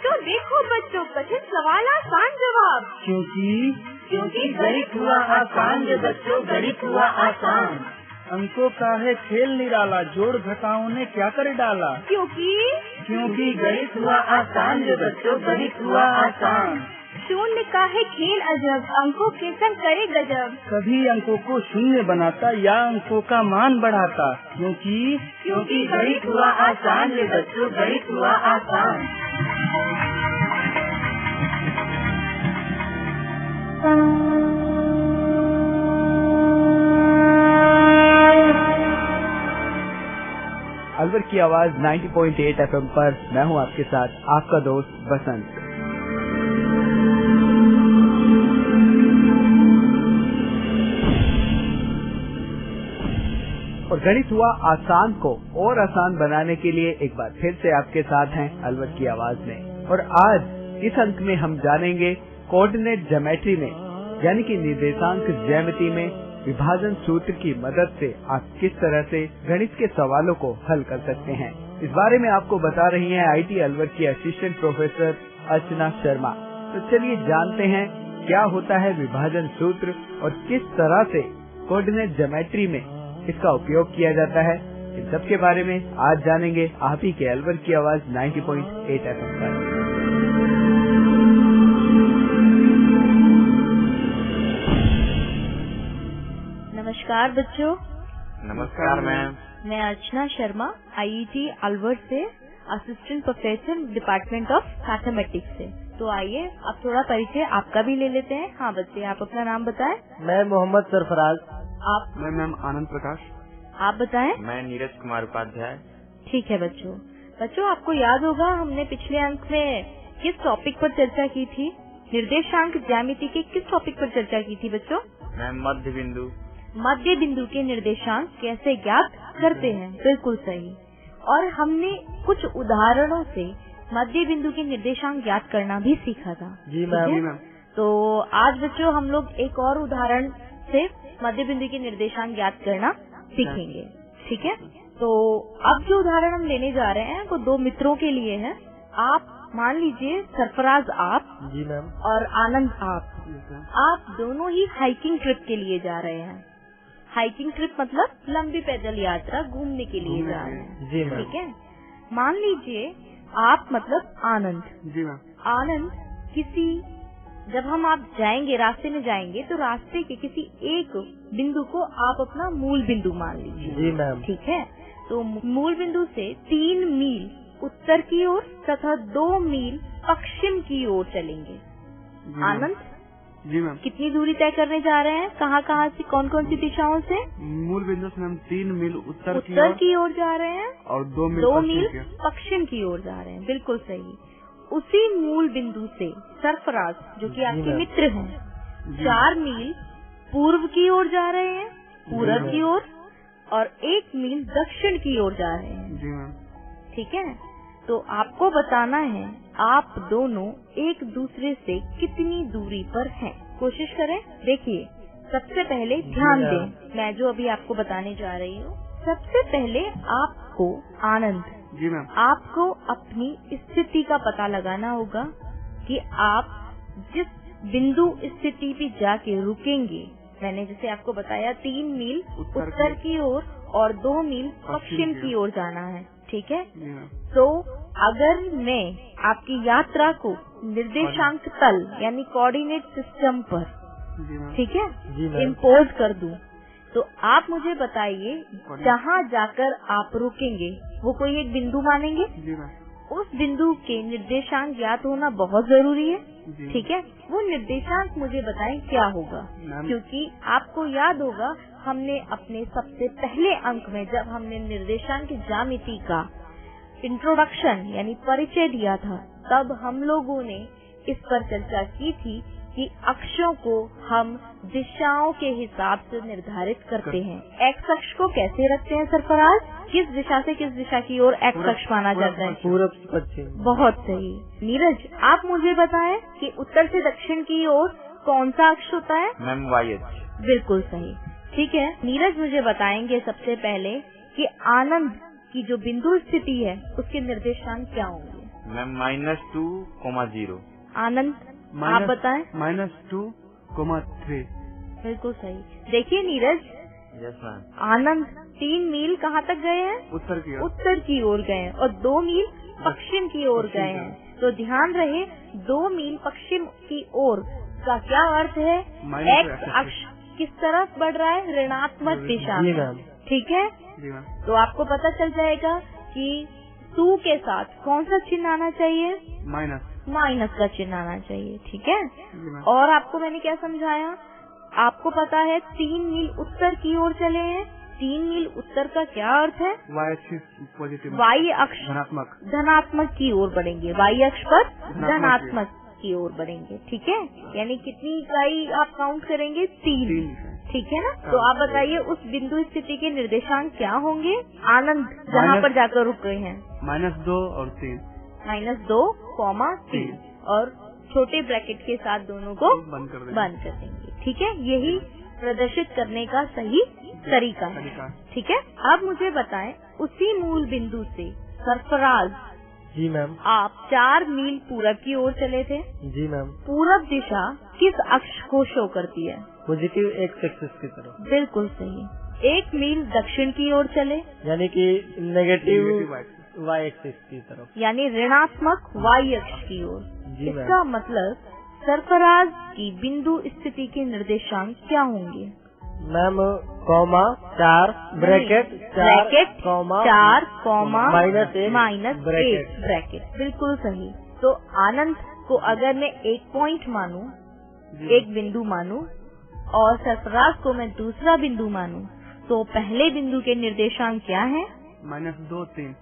देखो बच्चों, कठिन सवाल आसान जवाब। क्योंकि गणित हुआ आसान जो बच्चों, गणित हुआ आसान। अंकों का है खेल निराला, जोड़ घटाओं ने क्या कर डाला। क्योंकि गणित हुआ आसान जो बच्चों, गणित हुआ आसान। शून्य का है खेल अजब, अंकों के संग करे गजब। कभी अंकों को शून्य बनाता या अंकों का मान बढ़ाता। क्योंकि गणित हुआ आसान जो बच्चों, गणित हुआ आसान। अलवर की आवाज 90.8 FM पर मैं हूं आपके साथ, आपका दोस्त बसंत। और गणित हुआ आसान को और आसान बनाने के लिए एक बार फिर से आपके साथ हैं अलवर की आवाज में। और आज इस अंक में हम जानेंगे कोऑर्डिनेट ज्योमेट्री में यानी कि निर्देशांक ज्यामिति में विभाजन सूत्र की मदद से आप किस तरह से गणित के सवालों को हल कर सकते हैं। इस बारे में आपको बता रही हैं आईटी अलवर की असिस्टेंट प्रोफेसर अर्चना शर्मा। तो चलिए जानते हैं क्या होता है विभाजन सूत्र और किस तरह से कोऑर्डिनेट ज्योमेट्री में इसका उपयोग किया जाता है। इन सब के बारे में आज जानेंगे आप ही के अलवर की आवाज 90.8 FM पर। नमस्कार बच्चों। नमस्कार मैम। मैं अर्चना शर्मा, आईटी अलवर से assistant professor department of mathematics से। तो आइए अब थोड़ा परिचय आपका भी ले लेते हैं। हाँ बच्चे, आप अपना नाम बताएं। मैं मोहम्मद सरफराज। आप? मैं मैम आनंद प्रकाश। आप बताएं। मैं नीरज कुमार उपाध्याय। ठीक है बच्चों आपको याद होगा हमने पिछले अंक में किस टॉपिक पर चर्चा की थी। निर्देशांक ज्यामिति के किस टॉपिक पर चर्चा की थी बच्चों? मैम मध्य बिंदु के निर्देशांक कैसे ज्ञात करते हैं। बिल्कुल सही। और हमने कुछ उदाहरणों से मध्य बिंदु के निर्देशांक ज्ञात करना भी सीखा था। जी मैम। तो आज बच्चों हम लोग एक और उदाहरण से मध्य बिंदु के निर्देशांक ज्ञात करना सीखेंगे। ठीक है। तो अब जो उदाहरण हम लेने जा रहे हैं वो दो मित्रों के लिए है। आप मान लीजिए सरफराज आप। जी मैम। और आनंद आप दोनों ही हाइकिंग ट्रिप के लिए जा रहे हैं। हाइकिंग ट्रिप मतलब लंबी पैदल यात्रा घूमने के लिए जा रहे हैं। जी मैम। ठीक है। मान लीजिए आप मतलब आनंद। जी मैम। आनंद जब आप जाएंगे, रास्ते में जाएंगे तो रास्ते के किसी एक बिंदु को आप अपना मूल बिंदु मान लीजिए। जी मैम। ठीक है। तो मूल बिंदु से 3 मील उत्तर की ओर तथा 2 मील पश्चिम की ओर चलेंगे। आनंद? जी मैम। कितनी दूरी तय करने जा रहे हैं? कहाँ से, कौन कौन सी दिशाओं से? मूल बिंदु से हम 3 मील उत्तर की ओर जा रहे हैं और 2 मील पश्चिम की ओर जा रहे हैं। बिल्कुल सही। उसी मूल बिंदु से सरफराज जो कि आपके मित्र हैं 4 मील पूर्व की ओर जा रहे हैं, पूरब की ओर, और 1 मील दक्षिण की ओर जा रहे हैं। जी मैम। ठीक है। तो आपको बताना है आप दोनों एक दूसरे से कितनी दूरी पर हैं। कोशिश करें। देखिए, सबसे पहले ध्यान दें, मैं जो अभी आपको बताने जा रही हूँ। सबसे पहले आपको आनंद, जी मैम, आपको अपनी स्थिति का पता लगाना होगा कि आप जिस बिंदु स्थिति पे जाके रुकेंगे। मैंने जैसे आपको बताया 3 मील उत्तर की ओर और 2 मील पश्चिम की ओर जाना है। ठीक है। तो अगर मैं आपकी यात्रा को निर्देशांक तल यानी कोऑर्डिनेट सिस्टम पर, ठीक है, इम्पोज कर दूं, तो आप मुझे बताइए जहाँ जाकर आप रुकेंगे वो कोई एक बिंदु मानेंगे। उस बिंदु के निर्देशांक ज्ञात होना बहुत जरूरी है। ठीक है। वो निर्देशांक मुझे बताएं क्या होगा, क्योंकि आपको याद होगा हमने अपने सबसे पहले अंक में जब हमने निर्देशांक ज्यामिति का इंट्रोडक्शन यानी परिचय दिया था, तब हम लोगों ने इस पर चर्चा की थी कि अक्षों को हम दिशाओं के हिसाब से निर्धारित करते हैं। एक्स अक्ष को कैसे रखते हैं सरफराज? किस दिशा से किस दिशा की ओर एक्स अक्ष माना जाता है? पूरब पश्चिम। बहुत सही। नीरज, आप मुझे बताएं कि उत्तर से दक्षिण की ओर कौन सा अक्ष होता है? मैम वाई अक्ष। बिल्कुल सही। ठीक है। नीरज मुझे बताएंगे सबसे पहले कि आनंद की जो बिंदु स्थिति है उसके निर्देशांक क्या होंगे? मैम -2,0। आनंद आप बताएं। -2,3। बिल्कुल सही। देखिए नीरज, यस मैम। आनंद 3 मील कहाँ तक गए हैं? उत्तर की ओर। उत्तर की ओर गए हैं और 2 मील पश्चिम की ओर गए हैं। तो ध्यान रहे 2 मील पश्चिम की ओर का क्या अर्थ है? एक्स अक्ष किस तरफ बढ़ रहा है? ऋणात्मक दिशा जी में। मैम। ठीक है, जी मैम। तो आपको पता चल जाएगा कि टू के साथ कौन सा चिन्ह आना चाहिए? माइनस का चिन्ह आना चाहिए। ठीक है, और आपको मैंने क्या समझाया? आपको पता है 3 मील उत्तर की ओर चले हैं। 3 मील उत्तर का क्या अर्थ है? Y axis positive. वाई अक्ष धनात्मक की ओर बढ़ेंगे। वाई अक्ष पर धनात्मक की ओर बढ़ेंगे। ठीक है, यानी कितनी इकाई आप काउंट करेंगे? 3। ठीक है ना? तो आप बताइए उस बिंदु स्थिति के निर्देशांक क्या होंगे? आनंद जहाँ पर जाकर रुक गए हैं -2 और 3। -2,3 और छोटे ब्रैकेट के साथ दोनों को बंद कर देंगे। ठीक है, यही प्रदर्शित करने का सही तरीका है। ठीक है, अब मुझे बताएं उसी मूल बिंदु से सरफराज। जी मैम। आप 4 मील पूरब की ओर चले थे। जी मैम। पूरब दिशा किस अक्ष को शो करती है? पॉजिटिव एक्स एक्सिस की तरफ। बिल्कुल सही। 1 मील दक्षिण की ओर चले, यानी कि नेगेटिव वाई एक्सिस की तरफ, यानी ऋणात्मक वाई अक्ष की ओर। जी मैम। इसका मतलब सरफराज की बिंदु स्थिति के निर्देशांक क्या होंगे? Ma'am comma 4 bracket 4 comma -1 bracket. बिल्कुल सही। तो आनंद को अगर मैं 1 पॉइंट मानूं, एक बिंदु मानूं, और सरफराज को मैं दूसरा बिंदु मानूं, तो पहले बिंदु के निर्देशांक क्या है? -2, 3।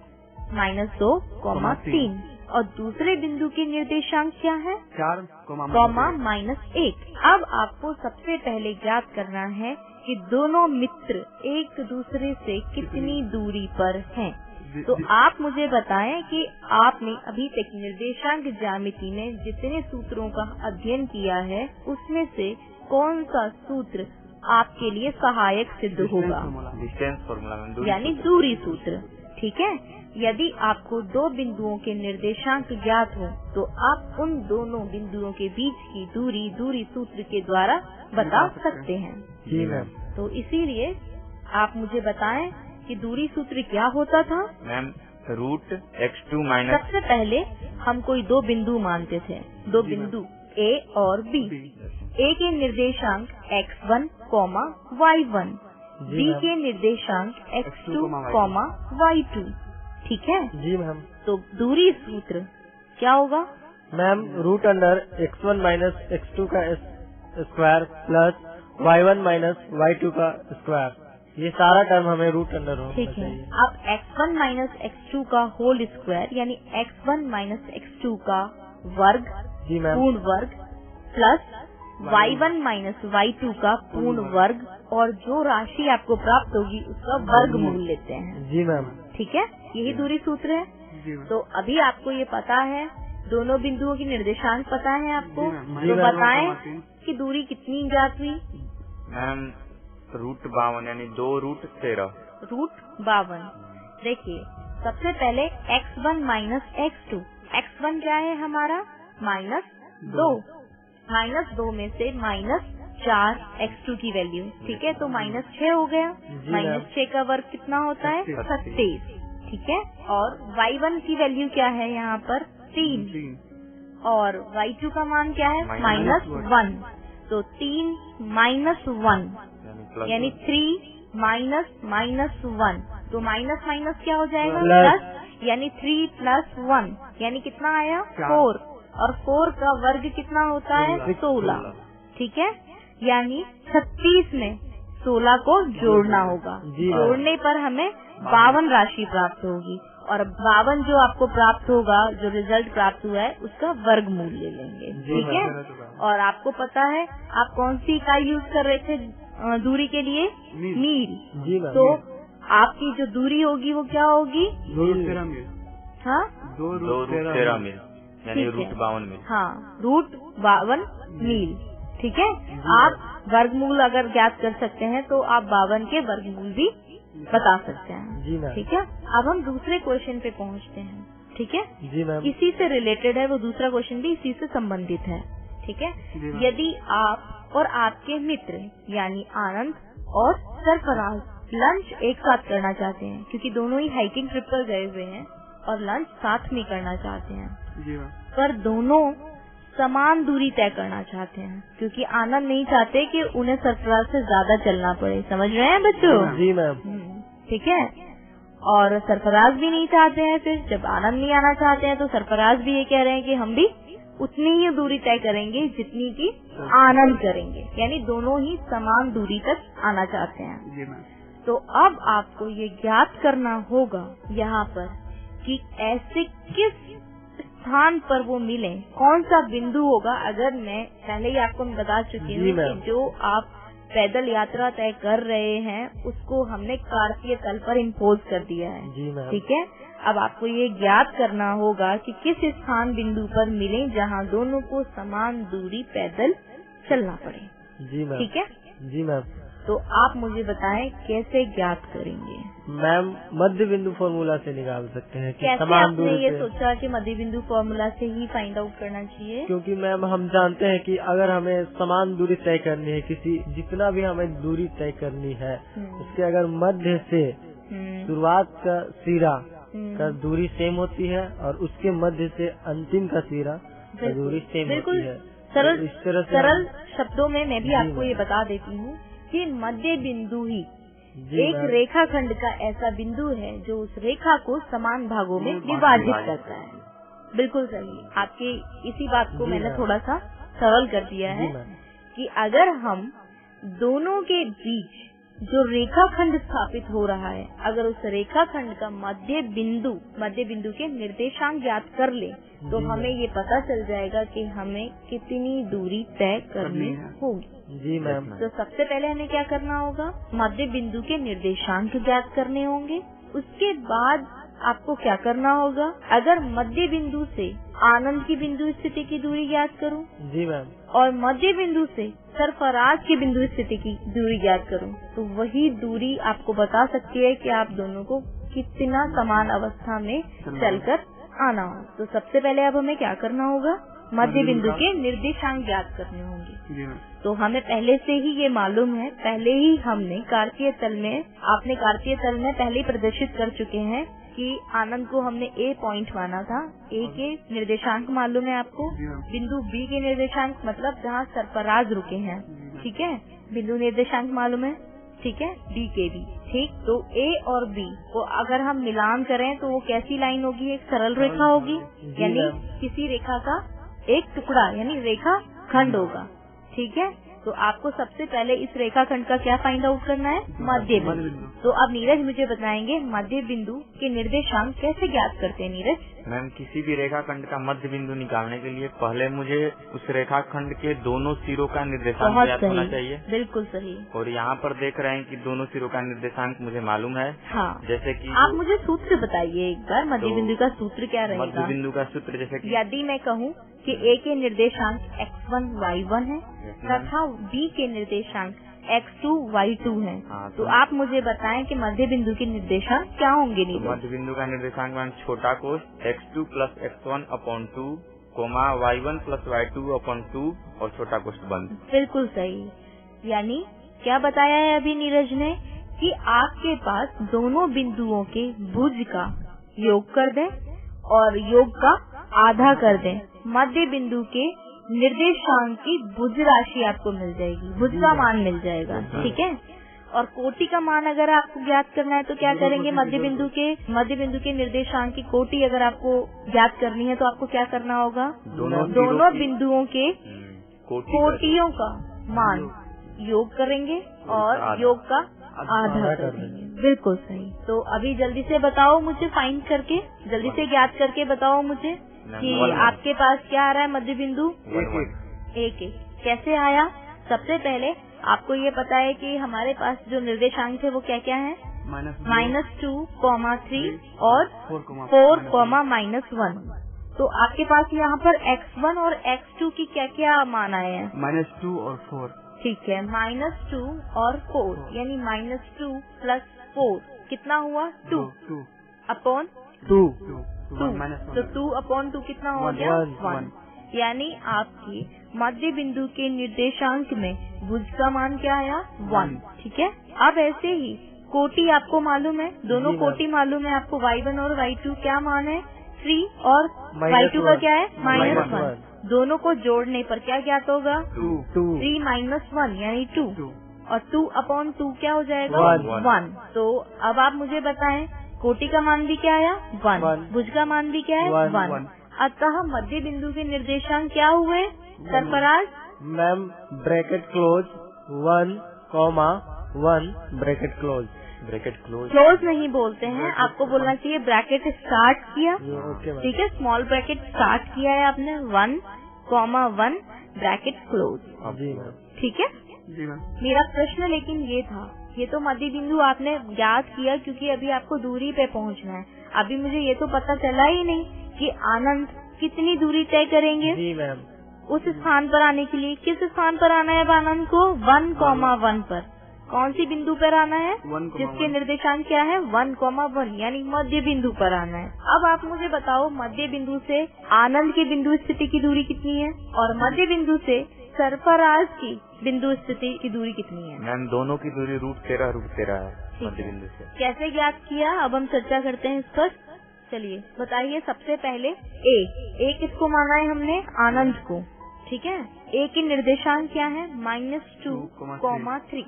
-2,3 और दूसरे बिंदु के निर्देशांक क्या है? 4, -1। अब आपको सबसे पहले ज्ञात करना है कि दोनों मित्र एक दूसरे से कितनी दूरी पर हैं। तो आप मुझे बताएं कि आपने अभी तक निर्देशांक ज्यामिति में जितने सूत्रों का अध्ययन किया है उसमें से कौन सा सूत्र आपके लिए सहायक सिद्ध होगा? डिस्टेंस फॉर्मूला, यानी दूरी सूत्र। ठीक है, यदि आपको 2 बिंदुओं के निर्देशांक ज्ञात हो तो आप उन दोनों बिंदुओं के बीच की दूरी सूत्र के द्वारा बता सकते हैं। जी मैम। तो इसीलिए आप मुझे बताएं कि दूरी सूत्र क्या होता था? मैम √x2 - सबसे पहले हम कोई 2 बिंदु मानते थे, 2 बिंदु A और B। A के निर्देशांक x1, y1, B के निर्देशांक x2, y2। ठीक है जी मैम। तो दूरी सूत्र क्या होगा? मैम √x1 - x2 का स्क्वायर प्लस y1 - y2 का स्क्वायर, ये सारा टर्म हमें √अंडर होना ठीक है। चाहिए। अब x1 - x2 का होल स्क्वायर यानी x1 - x2 का वर्ग, जी मैम। पूर्ण वर्ग, प्लस y1 - y2 का पूर्ण वर्ग, और जो राशि आपको प्राप्त होगी उसका वर्गमूल लेते हैं। जी मैम। ठीक है, यही दूरी सूत्र है। तो अभी आपको ये पता है, दोनों बिंदुओं की निर्देशांक पता है आपको, तो बताएं कि दूरी कितनी ज्ञात हुई? मैम √52 यानी 2√13। √52। देखिए सबसे पहले x1 - x2। x1 क्या है हमारा? -2। -2 में से -4 x2 की वैल्यू। ठीक है, तो -6 हो गया। -6 का वर्ग कितना होता है? 36। ठीक है, और y1 की वैल्यू क्या है यहाँ पर? 3। और y2 का मान क्या है? -1। तो 3 - 1 यानी 3 -1। तो माइनस क्या हो जाएगा? प्लस, यानी 3 + 1 यानी कितना आया? 4। और 4 का वर्ग कितना होता है? 16। ठीक है, यानी 36 में 16 को जोड़ना होगा। जोड़ने पर हमें 52 राशि प्राप्त होगी, और 52 जो आपको प्राप्त होगा, जो रिजल्ट प्राप्त हुआ है उसका वर्गमूल ले लेंगे। ठीक है, और आपको पता है आप कौन सी इकाई यूज कर रहे थे दूरी के लिए? मील। तो आपकी जो दूरी होगी वो क्या होगी? 2√13 मील। हाँ, 2√13 मील यानी √52 मील। हाँ, √52 मील। ठीक है, आप वर्गमूल अगर ज्ञात कर सकते हैं तो आप 52 के वर्गमूल भी बता सकते हैं। जी मैम। ठीक है, अब हम दूसरे क्वेश्चन पे पहुंचते हैं। ठीक है। जी मैम। इसी से रिलेटेड है वो दूसरा क्वेश्चन भी इसी से संबंधित है, ठीक है। यदि आप और आपके मित्र यानी आनंद और सरफराज लंच एक साथ करना चाहते हैं, क्योंकि दोनों ही हाइकिंग ट्रिप पर गए हुए हैं और लंच साथ में करना चाहते हैं, पर दोनों समान दूरी तय करना चाहते हैं, क्योंकि आनंद नहीं चाहते कि उन्हें सरफराज से ज्यादा चलना पड़े। समझ रहे हैं बच्चों? जी मैम। ठीक है। और सरफराज भी नहीं चाहते हैं, फिर जब आनंद नहीं आना चाहते हैं तो सरफराज भी ये कह रहे हैं कि हम भी उतनी ही दूरी तय करेंगे जितनी की आनंद करेंगे, यानी दोनों ही समान दूरी तक आना चाहते हैं। तो अब आपको ये ज्ञात करना होगा यहाँ पर कि ऐसे किस स्थान पर वो मिले, कौन सा बिंदु होगा। अगर मैं पहले ही आपको बता चुकी हूँ कि जो आप पैदल यात्रा तय कर रहे हैं उसको हमने कार्तीय तल पर इम्पोज कर दिया है, ठीक है। अब आपको ये ज्ञात करना होगा कि किस स्थान बिंदु पर मिले जहाँ दोनों को समान दूरी पैदल चलना पड़े। जी मैम। ठीक है। जी मैम। तो आप मुझे बताएं कैसे ज्ञात करेंगे। मैम मध्य बिंदु फॉर्मूला से निकाल सकते हैं कि कैसे समान आपने दूरी ये से। सोचा कि मध्य बिंदु फॉर्मूला से ही फाइंड आउट करना चाहिए? क्योंकि मैम हम जानते हैं कि अगर हमें समान दूरी तय करनी है, किसी जितना भी हमें दूरी तय करनी है उसके अगर मध्य से शुरुआत का सिरा का दूरी सेम होती है और उसके मध्य से अंतिम का सिरा का दूरी सेम होती है। सरल शब्दों में मैं भी आपको ये बता देती हूँ कि मध्य बिंदु ही एक रेखाखंड का ऐसा बिंदु है जो उस रेखा को समान भागों में विभाजित करता है। बिल्कुल सही। आपके इसी बात को मैंने थोड़ा सा सरल कर दिया है कि अगर हम दोनों के बीच जो रेखाखंड स्थापित हो रहा है, अगर उस रेखाखंड का मध्य बिंदु के निर्देशांक ज्ञात कर ले तो हमें ये पता चल जाएगा कि हमें कितनी दूरी तय करनी होगी। जी मैम। तो सबसे पहले हमें क्या करना होगा, मध्य बिंदु के निर्देशांक ज्ञात करने होंगे। उसके बाद आपको क्या करना होगा, अगर मध्य बिंदु से आनंद की बिंदु स्थिति की दूरी ज्ञात करूं, जी मैम, और मध्य बिंदु से सरफराज की बिंदु स्थिति की दूरी ज्ञात करूं, तो वही दूरी आपको बता सकती है कि आप दोनों को कितना समान अवस्था में चलकर आना हो। तो सबसे पहले अब हमें क्या करना होगा, मध्य बिंदु के निर्देशांक ज्ञात करने होंगे। तो हमें पहले से ही ये मालूम है, पहले ही हमने कार्तीय तल में पहले ही प्रदर्शित कर चुके हैं कि आनंद को हमने A पॉइंट माना था। A के निर्देशांक मालूम है आपको, बिंदु B के निर्देशांक मतलब जहाँ सरफराज रुके हैं, ठीक है, बिंदु निर्देशांक मालूम है, ठीक है, D के भी, ठीक। तो A और B को अगर हम मिलान करें तो वो कैसी लाइन होगी, एक सरल रेखा होगी, यानी किसी रेखा का एक टुकड़ा यानी रेखा खंड होगा, ठीक है। तो आपको सबसे पहले इस रेखाखंड का क्या फाइंड आउट करना है, मध्य बिंदु। तो अब नीरज मुझे बताएंगे मध्य बिंदु के निर्देशांक कैसे ज्ञात करते हैं। नीरज मैम, किसी भी रेखाखंड का मध्य बिंदु निकालने के लिए पहले मुझे उस रेखाखंड के दोनों सिरों का निर्देशांक ज्ञात होना चाहिए। बिल्कुल सही। और यहाँ पर देख रहे हैं कि दोनों सिरों का निर्देशांक मुझे मालूम है। हाँ, जैसे कि आप मुझे सूत्र बताइए एक बार, मध्य बिंदु का सूत्र क्या रहेगा। मध्य बिंदु का सूत्र जैसे कि यदि मैं कहूँ कि A के निर्देशांक x1 y1 है तथा B के निर्देशांक x2 y2 है, तो आप मुझे बताएं कि मध्य बिंदु के निर्देशांक क्या होंगे। नीचे मध्य बिंदु का निर्देशांक मैम छोटा कोश x2 plus x1/2 coma y1 plus y2/2 और छोटा कोश बंद। बिल्कुल सही। यानी क्या बताया है अभी नीरज ने कि आपके पास दोनों बिंदुओं के भुज का योग कर दें और योग का आधा कर दें, मध्य बिंदु के निर्देशांक की भुज राशि आपको मिल जाएगी, भुज का मान मिल जाएगा, ठीक है। और कोटि का मान अगर आपको ज्ञात करना है तो क्या करेंगे, मध्य बिंदु के निर्देशांक की कोटि अगर आपको ज्ञात करनी है तो आपको क्या करना होगा, दोनों बिंदुओं के कोटियों का मान योग करेंगे और योग का आधा कर देंगे। बिल्कुल सही। तो अभी जल्दी से बताओ मुझे, फाइंड करके जल्दी से ज्ञात करके बताओ मुझे कि आपके पास क्या आ रहा है मध्य बिंदु। एक कैसे आया। सबसे पहले आपको ये पता है कि हमारे पास जो निर्देशांक थे वो क्या क्या है, -2,3 और 4,-1। तो आपके पास यहाँ पर x1 और x2 की क्या क्या मान आए हैं, -2 और 4। ठीक है, -2 और 4 यानी -2 + 4 कितना हुआ, 2/2। तो 2/2 कितना हो गया? 1। यानी आपकी मध्य बिंदु के निर्देशांक में भुज का मान क्या आया? 1। ठीक है। अब ऐसे ही कोटि आपको मालूम है, दोनों कोटि मालूम है आपको, y1 और y2 क्या मान है? 3 और y2 का क्या है? -1। दोनों को जोड़ने पर क्या ज्ञात होगा? 3 - 1 यानी 2 और 2/2 क्या हो जाएगा? 1। तो अब आप मुझे बताएं कोटि का मान भी क्या आया? 1। भुज का मान भी क्या है? 1। अतः मध्य बिंदु के निर्देशांक क्या हुए Sarfaraz? Ma'am bracket close 1,1 bracket close. Close नहीं बोलते हैं, आपको बोलना चाहिए ब्रैकेट स्टार्ट किया। ठीक है, स्मॉल ब्रैकेट स्टार्ट किया है आपने 1,1 ब्रैकेट क्लोज। जी मैम। ठीक है। मेरा प्रश्न लेकिन ये था, ये तो मध्य बिंदु आपने ज्ञात किया क्योंकि अभी आपको दूरी पे पहुंचना है। अभी मुझे ये तो पता चला ही नहीं कि आनंद कितनी दूरी तय करेंगे। जी मैम। उस स्थान पर आने के लिए किस स्थान पर आना है आनंद को? 1,1 पर। कौन सी बिंदु पर आना है? जिसके निर्देशांक क्या है? 1,1 यानी मध्य बिंदु पर आना है। अब आप मुझे बताओ मध्य बिंदु से आनंद की बिंदु स्थिति की दूरी कितनी है और मध्य बिंदु से सरफराज की बिंदु स्थिति की दूरी कितनी है? मैम दोनों की दूरी √13 है मध्य बिंदु से। कैसे ज्ञात किया? अब हम चर्चा करते हैं इस पर। चलिए बताइए। सबसे पहले ए किसको माना है हमने? आनंद को। ठीक है। ए के निर्देशांक क्या है? -2,3।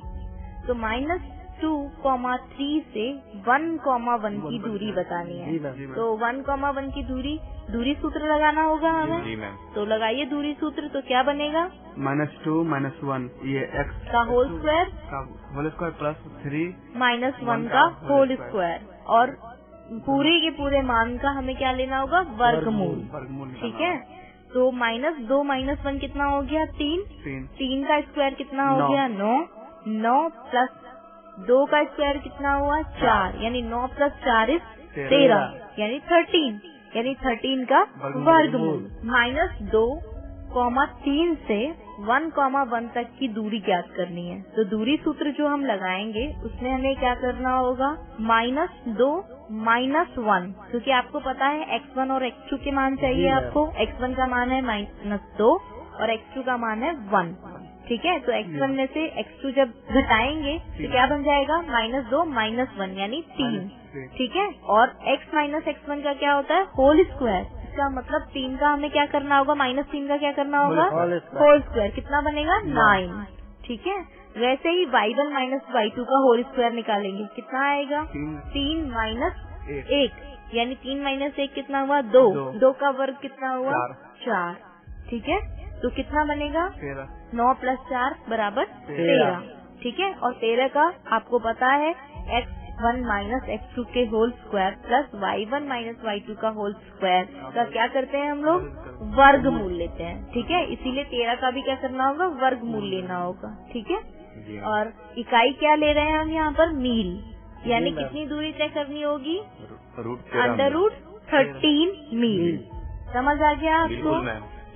तो -2,3 से 1,1 की दूरी बतानी है। तो 1,1 की दूरी सूत्र लगाना होगा हमें। जी मैम। तो लगाइए दूरी सूत्र। तो क्या बनेगा? -2 - 1 ये x का होल स्क्वायर प्लस 3 -1 का होल स्क्वायर और पूरे के पूरे मान का हमें क्या लेना होगा? वर्गमूल। ठीक है। तो -2 - 1 कितना हो गया? 3 का स्क्वायर कितना हो गया? 9 प्लस 2 का स्क्वायर कितना हुआ? 4 यानी 9 + 4 = 13 यानी 13 यानी 13 का वर्गमूल। -2,3 से 1,1 तक की दूरी ज्ञात करनी है। तो दूरी सूत्र जो हम लगाएंगे उसमें हमें क्या करना होगा? -2 - 1 क्योंकि आपको पता है x1 और x2 के मान चाहिए आपको। x1 का मान है -2 और x2 का मान है 1। ठीक है। तो x1 में से x2 जब घटाएंगे तो क्या बन जाएगा? -2 - 1 यानी 3। ठीक है। और x - x1 का क्या होता है? Whole square. इसका मतलब 3 का हमें क्या करना होगा? -3 का क्या करना होगा? Whole square. कितना बनेगा? 9। ठीक है। वैसे ही y1 - y2 का होल स्क्वायर निकालेंगे। कितना आएगा? 3 - 1 यानी 3 - 1 कितना हुआ? 2 का वर्ग कितना हुआ? 4। ठीक है। तो कितना बनेगा? 9 + 4 = 13। ठीक है। और 13 का आपको पता है x1 - x2 के whole square plus y1 - y2 का होल स्क्वायर का क्या करते हैं हम लोग? वर्गमूल लेते हैं। ठीक है। इसीलिए 13 का भी क्या करना होगा? वर्गमूल लेना होगा। ठीक है। और इकाई क्या ले रहे हैं हम यहाँ पर? मील। यानी कितनी दूरी तय करनी होगी? √13 मील। समझ आ गया आपको?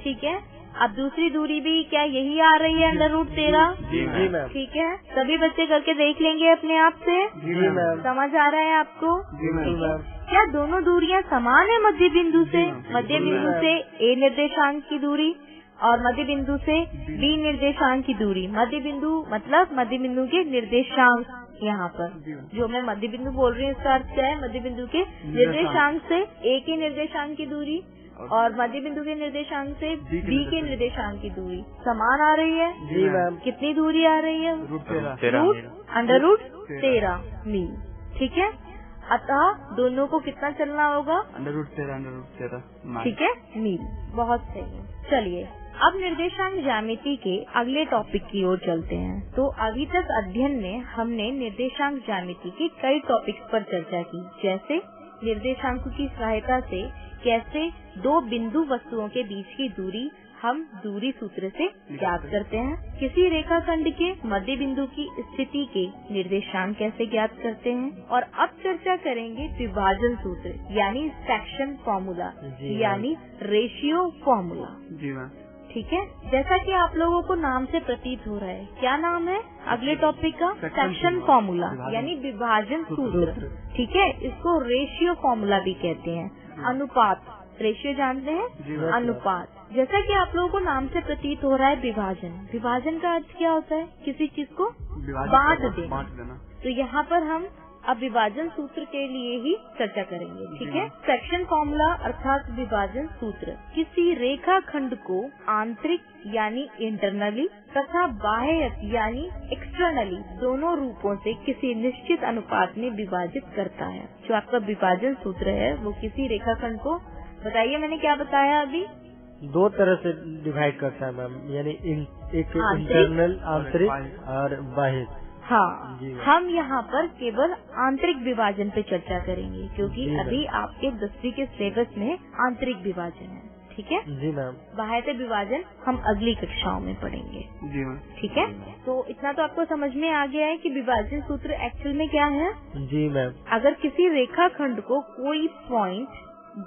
ठीक है। अब दूसरी दूरी भी क्या यही आ रही है? √13। जी मैम। ठीक है। सभी बच्चे करके देख लेंगे अपने आप से। जी मैम। समझ आ रहा है आपको? जी मैम। क्या दोनों दूरियां समान है मध्य बिंदु से? मध्य बिंदु से A निर्देशांक की दूरी और मध्य बिंदु से B निर्देशांक की दूरी। मध्य बिंदु मतलब मध्य बिंदु के निर्देशांक। यहाँ पर जो मैं मध्य बिंदु बोल रही हूँ इसका अर्थ क्या है? मध्य बिंदु के निर्देशांक से A के निर्देशांक की दूरी और मध्य बिंदु के निर्देशांक से B के निर्देशांक की दूरी समान आ रही है। जी मैम। कितनी दूरी आ रही है? √13 मील। ठीक है। अतः दोनों को कितना चलना होगा? √13 ठीक है, मील। बहुत सही। चलिए अब निर्देशांक ज्यामिति के अगले टॉपिक की ओर चलते हैं। तो अभी तक अध्ययन में हमने निर्देशांक ज्यामिति के कई टॉपिक्स पर चर्चा की, जैसे निर्देशांकों की सहायता से कैसे दो बिंदु वस्तुओं के बीच की दूरी हम दूरी सूत्र से ज्ञात करते हैं, किसी रेखाखंड के मध्य बिंदु की स्थिति के निर्देशांक कैसे ज्ञात करते हैं, और अब चर्चा करेंगे विभाजन सूत्र यानी सेक्शन फॉर्मूला यानी रेशियो फॉर्मूला। जी मैम। ठीक है, जैसा कि आप लोगों को नाम से प्रतीत हो रहा है, क्या नाम है अगले टॉपिक का? सेक्शन फॉर्मूला यानी विभाजन सूत्र। ठीक है, इसको रेशियो फॉर्मूला भी कहते हैं। अनुपात, रेशियो जानते हैं, अनुपात। जैसा कि आप लोगों को नाम से प्रतीत हो रहा है विभाजन, विभाजन का अर्थ क्या होता है? किसी चीज को बांट देना। तो यहाँ पर हम अब विभाजन सूत्र के लिए ही चर्चा करेंगे। ठीक है, सेक्शन फॉर्मूला अर्थात विभाजन सूत्र किसी रेखा खंड को आंतरिक यानी इंटरनली तथा बाह्य यानी एक्सटर्नली दोनों रूपों से किसी निश्चित अनुपात में विभाजित करता है। जो आपका विभाजन सूत्र है वो किसी रेखा खंड को, बताइए मैंने क्या बताया अभी? 2 तरह से डिवाइड करता है मैम, यानी एक इंटरनल आंतरिक और बाह्य। हाँ, हम यहाँ पर केवल आंतरिक विभाजन पे चर्चा करेंगे क्योंकि अभी आपके 10वीं के सिलेबस में आंतरिक विभाजन है। ठीक है जी मैम। बाह्य विभाजन हम अगली कक्षाओं में पढ़ेंगे। जी मैम। ठीक है, तो इतना तो आपको समझ में आ गया है कि विभाजन सूत्र एक्चुअल में क्या है। जी मैम। अगर किसी रेखा खंड को कोई पॉइंट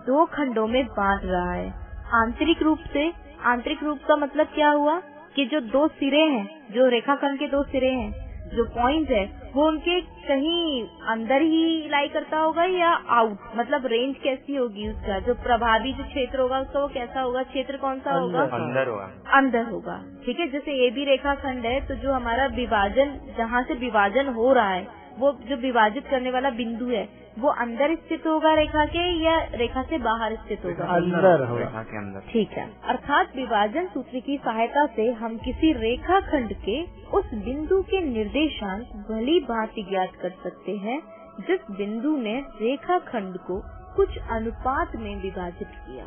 2 खंडों में बांट रहा है आंतरिक रूप से, आंतरिक रूप का मतलब क्या हुआ कि जो 2 सिरे हैं, जो रेखा खंड के 2 सिरे हैं, जो पॉइंट है वो उनके कहीं अंदर ही लाई करता होगा या आउट, मतलब रेंज कैसी होगी उसका, जो प्रभावी जो क्षेत्र होगा उसका वो कैसा होगा, क्षेत्र कौन सा होगा? अंदर होगा। अंदर होगा। ठीक है, जैसे ए बी रेखा खंड है तो जो हमारा विभाजन, जहाँ से विभाजन हो रहा है वो जो विभाजित करने वाला बिंदु है वो अंदर स्थित होगा रेखा के या रेखा से बाहर स्थित होगा? अंदर होगा। रेखा के अंदर। ठीक है, अर्थात विभाजन सूत्र की सहायता से हम किसी रेखा खंड के उस बिंदु के निर्देशांक भली भांति ज्ञात कर सकते हैं जिस बिंदु ने रेखा खंड को कुछ अनुपात में विभाजित किया।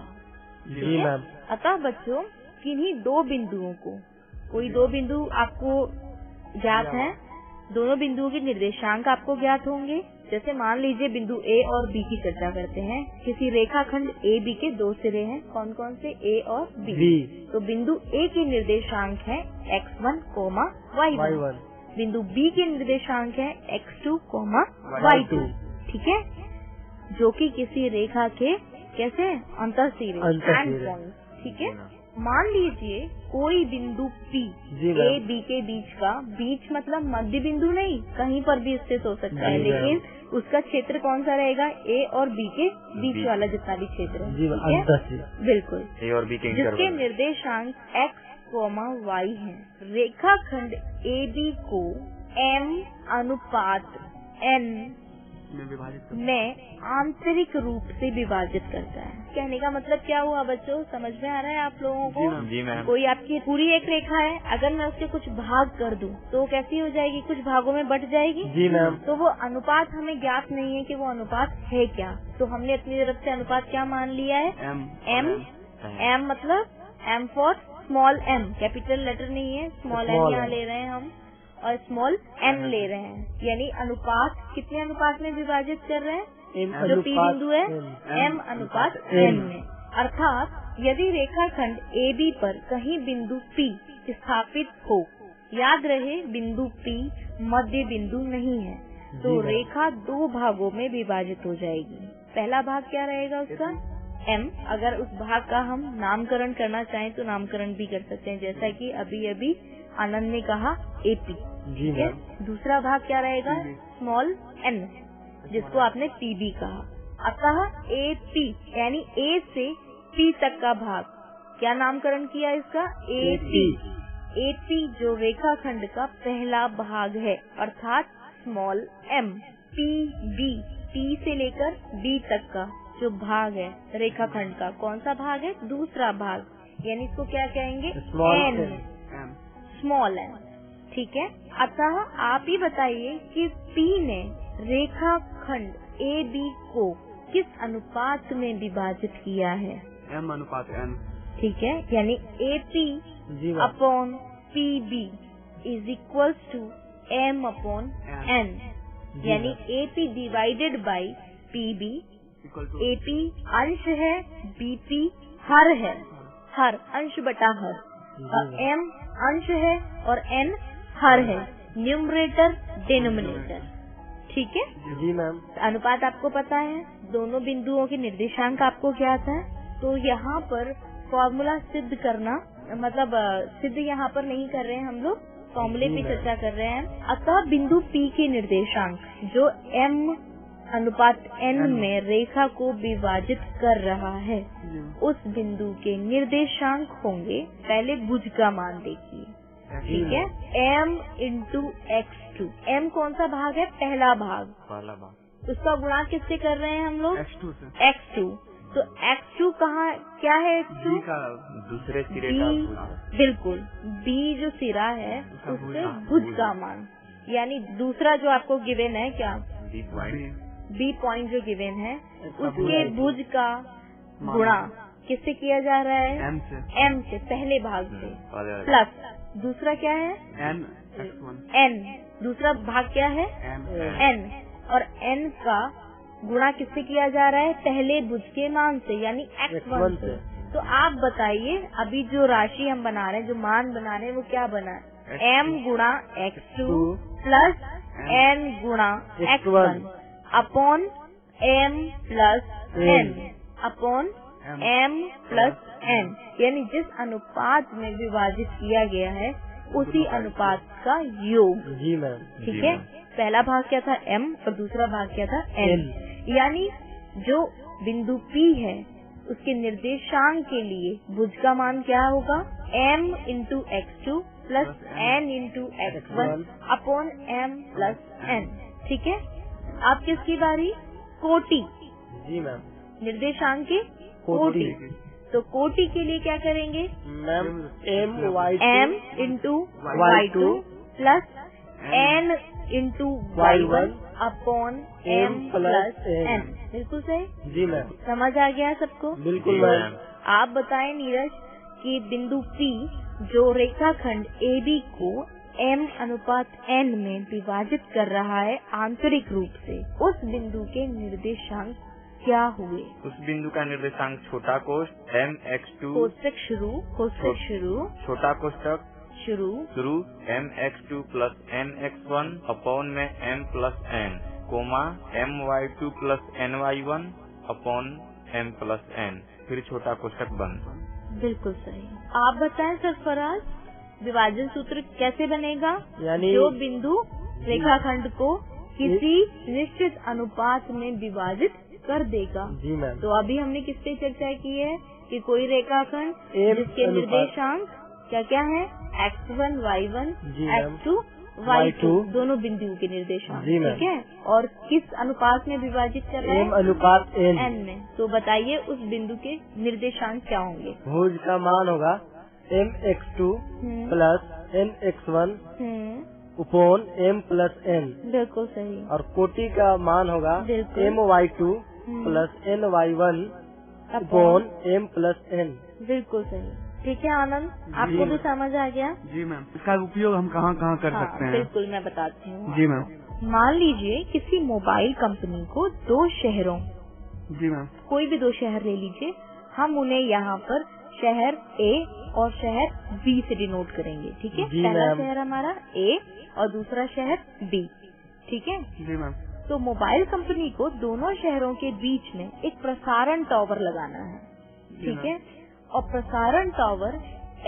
जी मैम। अतः बच्चों किन्हीं 2 बिंदुओं को, कोई 2 बिंदु आपको ज्ञात हैं, दोनों बिंदुओं के निर्देशांक आपको ज्ञात होंगे। जैसे मान लीजिए बिंदु ए और बी की चर्चा करते हैं। किसी रेखा खंड ए बी के 2 सिरे हैं, कौन कौन से? ए और बी। तो बिंदु ए के निर्देशांक है x1, y1। बिंदु बी के निर्देशांक है x2, y2। ठीक है, जो कि किसी रेखा के कैसे अंतःसिरे। ठीक है, मान लीजिए कोई बिंदु P ए बी के बीच का, बीच मतलब मध्य बिंदु नहीं, कहीं पर भी स्थित हो सकता है, लेकिन उसका क्षेत्र कौन सा रहेगा? ए और बी के बीच वाला जितना भी क्षेत्र है। बिल्कुल, ए और बी के जिसके निर्देशांक x, y है। रेखा खंड ए बी को m अनुपात n में आंतरिक रूप से विभाजित करता है। कहने का मतलब क्या हुआ बच्चों, समझ में आ रहा है आप लोगों को? जी मैम। कोई आपकी पूरी एक रेखा है, अगर मैं उसके कुछ भाग कर दूं तो कैसी हो जाएगी? कुछ भागों में बट जाएगी। जी मैम। तो वो अनुपात हमें ज्ञात नहीं है कि वो अनुपात है क्या, तो हमने अपनी तरफ से अनुपात क्या मान लिया है? m मतलब m for small m, capital letter नहीं है, स्मॉल m यहाँ ले रहे हैं हम और स्मॉल m ले रहे हैं, यानी अनुपात कितने अनुपात में विभाजित कर रहे हैं? जो P बिंदु है m अनुपात n में। अर्थात यदि रेखा खंड ए बी पर कहीं बिंदु P स्थापित हो, याद रहे बिंदु P मध्य बिंदु नहीं है, तो रेखा 2 भागों में विभाजित हो जाएगी। पहला भाग क्या रहेगा उसका? m। अगर उस भाग का हम नामकरण करना चाहें तो नामकरण भी कर सकते हैं, जैसा कि अभी आनंद ने कहा AP। जी मैम। दूसरा भाग क्या रहेगा? स्मॉल n, जिसको आपने PB कहा। अतः AP यानी A से P तक का भाग क्या नामकरण किया इसका? AP जो रेखा खंड का पहला भाग है, अर्थात स्मॉल m। PB P से लेकर B तक का जो भाग है रेखा खंड का, कौन सा भाग है? दूसरा भाग, यानी इसको क्या कहेंगे? Small n। ठीक है, अतः आप ही बताइए कि P ने रेखा खंड ए बी को किस अनुपात में विभाजित किया है? m अनुपात n। ठीक है, यानी AP upon PB is equals to m upon n, यानी AP divided by PB। AP अंश है, BP हर है, हर अंश बटा हर, m अंश है और n हर है, न्यूमरेटर डिनोमिनेटर। ठीक है जी मैम। अनुपात आपको पता है, दोनों बिंदुओं के निर्देशांक आपको ज्ञात है, तो यहाँ पर फॉर्मूला सिद्ध करना मतलब सिद्ध यहाँ पर नहीं कर रहे हैं, हम लोग फॉर्मूले पे चर्चा कर रहे हैं। अतः बिंदु P के निर्देशांक जो m अनुपात n में रेखा को विभाजित कर रहा है, उस बिंदु के निर्देशांक होंगे, पहले भुज का मान देखिए, ठीक है, m इंटू x2। m कौन सा भाग है? पहला भाग। उसका गुणा किससे कर रहे हैं हम लोग? x2 से। x2। तो x2 कहाँ क्या है? x2 दूसरे सिरे का भुज। बिल्कुल, b जो सिरा है उससे भुज का मान, यानी दूसरा जो आपको गिवन है, क्या b पॉइंट जो गिवन है, उसके भुज का गुणा किससे किया जा रहा है? m से, पहले भाग से, प्लस दूसरा क्या है? n। दूसरा भाग क्या है? n। और n का गुणा किससे किया जा रहा है? पहले भुज के मान से, यानी x1 से। तो आप बताइए, अभी जो राशि हम बना रहे हैं, जो मान बना रहे हैं, वो क्या बना? m गुणा x2 प्लस n गुणा x1 upon m plus n upon m plus n, यानी जिस अनुपात में विभाजित किया गया है उसी अनुपात का योग। जी मैम। ठीक है, पहला भाग क्या था? m और दूसरा भाग क्या था? n। यानी जो बिंदु P है उसके निर्देशांक के लिए भुज का मान क्या होगा? m into x2 plus n into x1 upon m plus n। ठीक है, आप किसकी बारी? कोटि। जी मैम। निर्देशांक के कोटि। तो कोटि के लिए क्या करेंगे ma'am? m into y2 plus n into y1 upon m plus n। बिल्कुल सही। जी मैम। समझ आ गया सबको? बिल्कुल मैम। आप बताएं नीरज कि बिंदु P जो रेखाखंड AB को m अनुपात n में विभाजित कर रहा है आंतरिक रूप से, उस बिंदु के निर्देशांक क्या हुए? उस बिंदु का निर्देशांक छोटा कोष्ठ mx2 कोष्टक शुरू छोटा कोष्टक शुरू mx2 प्लस mx1 अपॉन में m plus n, comma my2 plus ny1 upon m plus n, फिर छोटा कोष्टक बंद। बिल्कुल सही। आप बताएं सरफराज, विभाजन सूत्र कैसे बनेगा? यानी जो बिंदु रेखाखंड को किसी निश्चित अनुपात में विभाजित कर देगा। जी मैम। तो अभी हमने किस पे चर्चा की है कि कोई रेखाखंड जिसके निर्देशांक क्या क्या है? x1 y1 x2 y2 दोनों बिंदुओं के निर्देशांक। ठीक है, और किस अनुपात में विभाजित कर रहे हैं? m अनुपात n में। तो बताइए उस बिंदु के निर्देशांक क्या होंगे? भुज का मान होगा mx2 plus nx1 उपॉन m plus n। बिल्कुल सही। और कोटि का मान होगा my2 plus ny1 upon m plus n। बिल्कुल सही। ठीक है आनंद, आपको भी समझ आ गया? जी मैम। इसका उपयोग हम कहाँ कहाँ कर सकते हैं? बिल्कुल, मैं बताती हूँ। जी मैम। मान लीजिए किसी मोबाइल कंपनी को 2 शहरों, जी मैम, कोई भी 2 शहर ले लीजिए, हम उन्हें यहाँ पर शहर A और शहर B से डिनोट करेंगे। ठीक है, पहला शहर हमारा A और दूसरा शहर B। ठीक है जी मैम। तो मोबाइल कंपनी को दोनों शहरों के बीच में एक प्रसारण टावर लगाना है। ठीक है, और प्रसारण टावर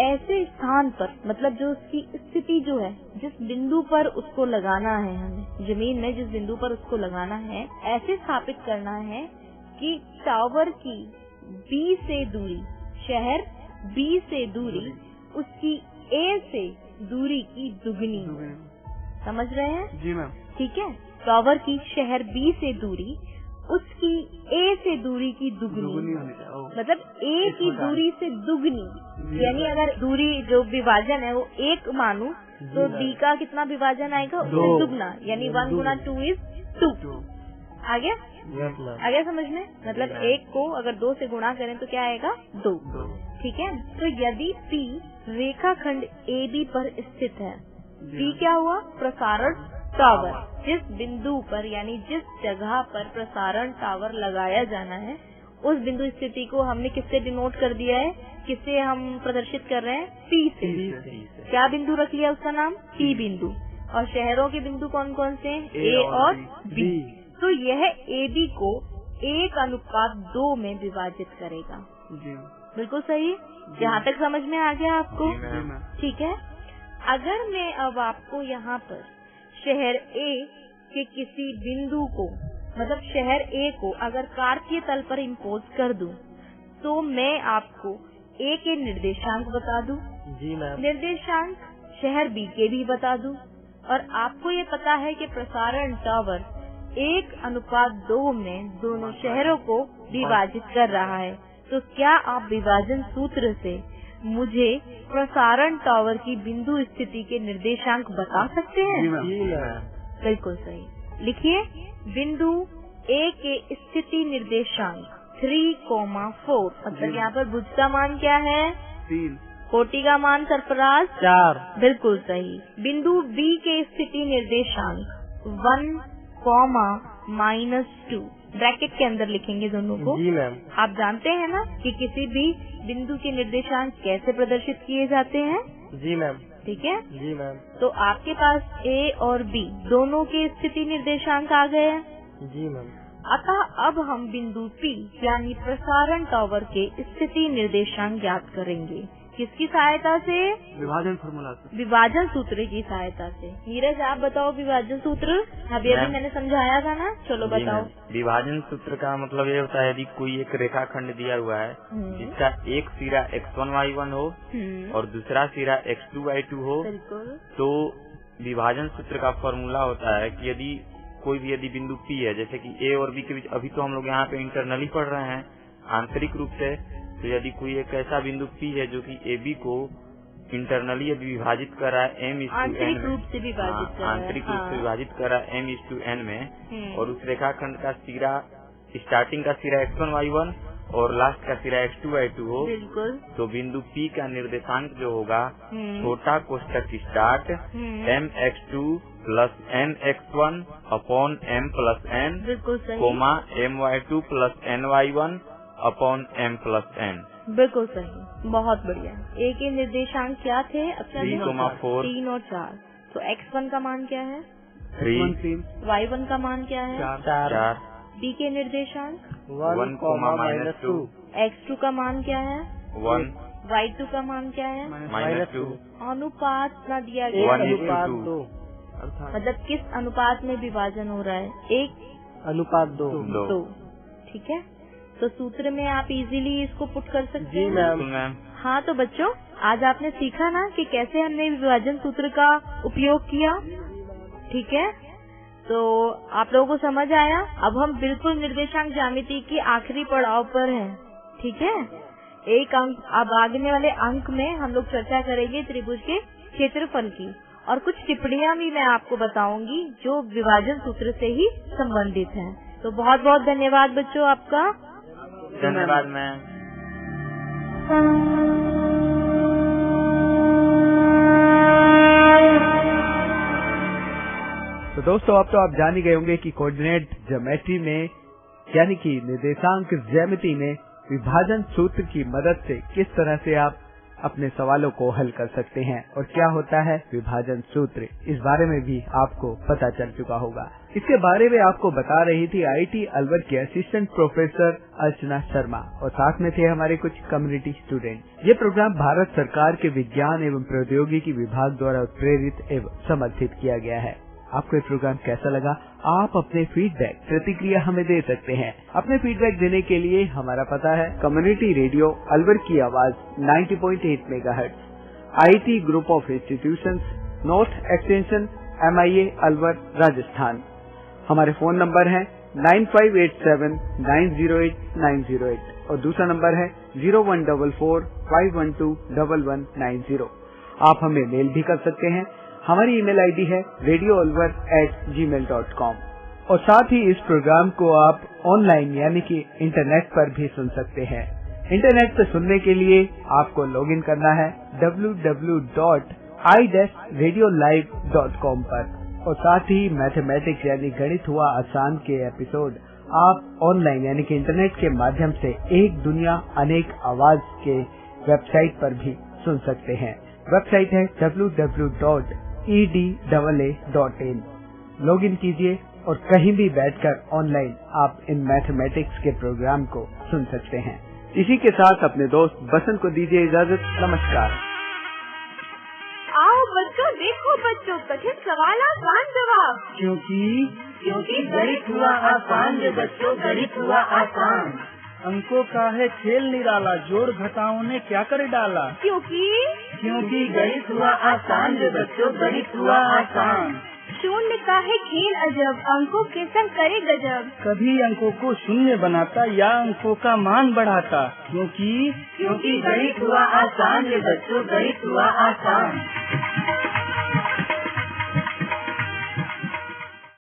ऐसे स्थान पर, मतलब जो उसकी स्थिति जो है, जिस बिंदु पर उसको लगाना है, हमें जमीन में जिस बिंदु पर उसको लगाना है, ऐसे स्थापित करना है कि टावर की B से दूरी, शहर B से दूरी उसकी A से दूरी की दुगनी। समझ रहे हैं? जी मैम। ठीक है, टावर की शहर B से दूरी उसकी A से दूरी की दुगनी, मतलब A की दूरी से दुगनी। यानी अगर दूरी जो विभाजन है वो 1 मानू तो B का कितना विभाजन आएगा? उससे दुगना, यानी 1 गुना 2 इज 2। आ गया समझ में? मतलब 1 को अगर 2 से गुणा करें तो क्या आएगा? 2। ठीक है, तो यदि P रेखाखंड AB पर स्थित है, P क्या हुआ? प्रसारण टावर। जिस बिंदु पर यानी जिस जगह पर प्रसारण टावर लगाया जाना है, उस बिंदु स्थिति को हमने किससे डिनोट कर दिया है? किससे हम प्रदर्शित कर रहे हैं? P से। क्या बिंदु रख लिया उसका नाम? P बिंदु। और शहरों के बिंदु कौन कौन से हैं? A और B। तो यह AB को 1:2 में विभाजित करेगा। जी बिल्कुल सही। यहाँ तक समझ में आ गया आपको? जी मैम। ठीक है। अगर मैं अब आपको यहाँ पर शहर ए के किसी बिंदु को, मतलब शहर ए को अगर कार्तीय तल पर इम्पोज कर दूं, तो मैं आपको ए के निर्देशांक बता दूं, जी मैम। निर्देशांक शहर बी के भी बता दूं, और आपको ये पता है कि प्रसारण टावर 1:2 में दोनों शहरों को विभाजित कर रहा है। तो क्या आप विभाजन सूत्र से मुझे प्रसारण टावर की बिंदु स्थिति के निर्देशांक बता सकते हैं? जी मैम। बिल्कुल सही। लिखिए, बिंदु ए के स्थिति निर्देशांक 3,4। मतलब यहाँ पर भुज का मान क्या है? 3। कोटि का मान सरफराज 4। बिल्कुल सही। बिंदु बी के स्थिति निर्देशांक 1,-2 ब्रैकेट के अंदर लिखेंगे दोनों को। जी मैम। आप जानते हैं ना कि किसी भी बिंदु के निर्देशांक कैसे प्रदर्शित किए जाते हैं? जी मैम। ठीक है। जी मैम। तो आपके पास ए और बी दोनों के स्थिति निर्देशांक आ गए हैं। जी मैम। अतः अब हम बिंदु पी यानी प्रसारण टावर के स्थिति निर्देशांक ज्ञात करेंगे। किसकी सहायता से? विभाजन फॉर्मूला से। विभाजन सूत्र की सहायता से। नीरज, आप बताओ विभाजन सूत्र। अभी मैंने समझाया था ना, चलो जी बताओ। मैम। विभाजन सूत्र का मतलब ये होता है यदि कोई एक रेखाखंड दिया हुआ है जिसका एक सिरा x1y1 हो और दूसरा सिरा x2y2 हो, बिल्कुल। तो विभाजन सूत्र का फॉर्मूला होता है कि यदि बिंदु P है, जैसे कि A और B के बीच, अभी तो हम लोग यहाँ पे इंटरनली पढ़ रहे हैं आंतरिक रूप से, तो यदि कोई एक ऐसा बिंदु P है जो कि AB को इंटरनली विभाजित कर रहा है m/n आंतरिक रूप से विभाजित कर रहा है। आंतरिक रूप से विभाजित कर रहा है m/n में, और उस रेखाखंड का सिरा, स्टार्टिंग का सिरा x1y1 और लास्ट का सिरा x2y2 हो, बिल्कुल। तो बिंदु P का निर्देशांक जो होगा छोटा कोष्टक start mx2 plus mx1 upon m plus n, बिल्कुल सही। Comma my2 plus ny1 upon m plus n। बिल्कुल सही, बहुत बढ़िया। ए के निर्देशांक क्या थे? 3,4। 3 और 4। तो x1 का मान क्या है? 3। y1 का मान क्या है? 4। बी के निर्देशांक 1,-2। x2 का मान क्या है? 1 y2 का मान क्या है? -2। अनुपात ना दिया गया। 1:2। मतलब किस अनुपात में विभाजन हो रहा है? 1:2। 2। ठीक है। तो सूत्र में आप इजीली इसको पुट कर सकते जी हैं। मैम। हाँ, तो बच्चों आज आपने सीखा ना कि कैसे हमने विभाजन सूत्र का उपयोग किया। ठीक है, तो आप लोगों को समझ आया। अब हम बिल्कुल निर्देशांक ज्यामिति की आखिरी पड़ाव पर हैं। ठीक है, एक अंक, अब आगे वाले अंक में हम लोग चर्चा करेंगे त्रिभुज के क्षेत्रफल की, और कुछ टिप्पणियां भी मैं आपको बताऊंगी जो विभाजन सूत्र से ही संबंधित हैं। तो बहुत बहुत धन्यवाद बच्चों आपका। धन्यवाद मैम। तो दोस्तों, अब तो आप जान ही गए होंगे कि कोऑर्डिनेट ज्योमेट्री में यानी कि निर्देशांक ज्यामिति में विभाजन सूत्र की मदद से किस तरह से आप अपने सवालों को हल कर सकते हैं और क्या होता है विभाजन सूत्र, इस बारे में भी आपको पता चल चुका होगा। इसके बारे में आपको बता रही थी IIT अलवर की असिस्टेंट प्रोफेसर अर्चना शर्मा, और साथ में थे हमारे कुछ कम्युनिटी स्टूडेंट। ये प्रोग्राम भारत सरकार के विज्ञान एवं प्रौद्योगिकी विभाग द्वारा प्रेरित एवं समर्थित किया गया है। आपको ये प्रोग्राम कैसा लगा? आप अपने फीडबैक, प्रतिक्रिया हमें दे सकते हैं। अपने फीडबैक देने के लिए हमारा पता है कम्युनिटी रेडियो अलवर की आवाज 90.8 megahertz, IIT group of institutions, north extension MIA Alwar Rajasthan. हमारे फोन नंबर है 9587908908 और दूसरा नंबर है 0144512190। आप हमें मेल भी कर सकते हैं। हमारी ईमेल आईडी है radioalwar@gmail.com, और साथ ही इस प्रोग्राम को आप ऑनलाइन यानी कि इंटरनेट पर भी सुन सकते हैं। इंटरनेट पर सुनने के लिए आपको लॉगिन करना है www.i-radiolive.com पर, और साथ ही मैथमेटिक्स यानी गणित हुआ आसान के एपिसोड आप ऑनलाइन यानी कि इंटरनेट के माध्यम से एक दुनिया अनेक आवाज के वेबसाइट पर भी सुन सकते हैं। वेबसाइट है www.edaa.in। लॉगिन कीजिए और कहीं भी बैठकर ऑनलाइन आप इन मैथमेटिक्स के प्रोग्राम को सुन सकते हैं। इसी के साथ अपने दोस्त बसंत को दीजिए इजाजत। नमस्कार। आओ बच्चों, देखो बच्चों, कठिन सवाल आसान जवाब। क्योंकि गणित हुआ आसान जो बच्चों, गणित हुआ आसान। अंकों का है खेल निराला, जोड़ घटाओं ने क्या कर डाला। क्योंकि गणित हुआ आसान जो बच्चों, गणित हुआ आसान। शून्य का है खेल अजब, अंकों के संग करे गजब। कभी अंकों को शून्य बनाता या अंकों का मान बढ़ाता। क्योंकि गणित हुआ आसान जो बच्चों, गणित हुआ आसान।